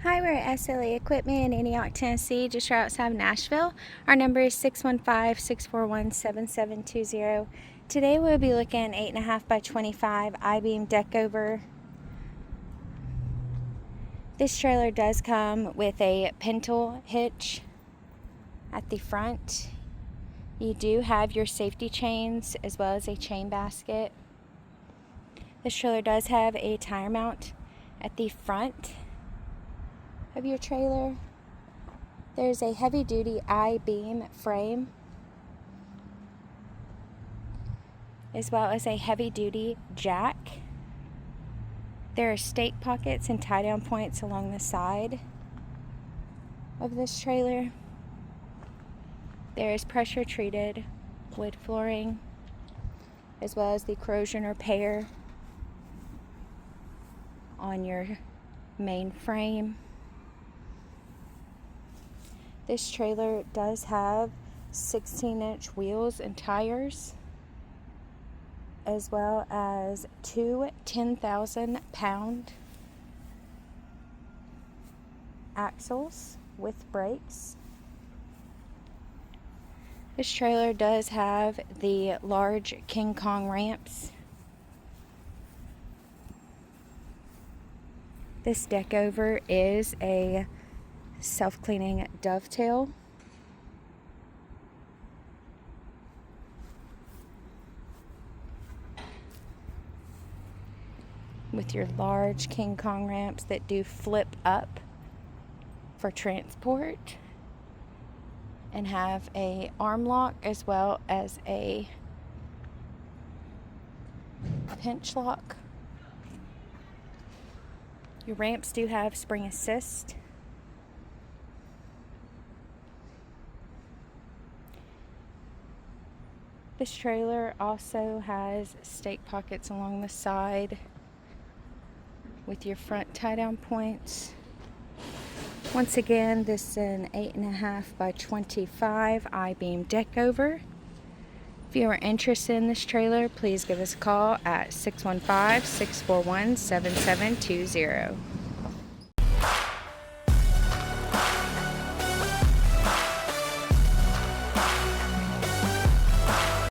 Hi, we're at SLA Equipment in Antioch, Tennessee, just right outside of Nashville. Our number is 615-641-7720. Today we'll be looking at 8.5 by 25 IBeam Deckover. This trailer does come with a Pintle Hitch at the front. You do have your safety chains as well as a chain basket. This trailer does have a tire mount at the front of your trailer. There's a heavy-duty IBeam frame as well as a heavy-duty jack. There are stake pockets and tie-down points along the side of this trailer. There is pressure-treated wood flooring as well as the corrosion repair on your main frame. This trailer does have 16-inch wheels and tires, as well as two 10,000-pound axles with brakes. This trailer does have the large King Kong ramps. This Deckover is a self-cleaning dovetail. With your large King Kong ramps that do flip up for transport and have a arm lock as well as a pinch lock. Your ramps do have spring assist. This trailer also has stake pockets along the side with your front tie-down points. Once again, this is an 8.5 by 25 IBeam Deckover. If you are interested in this trailer, please give us a call at 615-641-7720.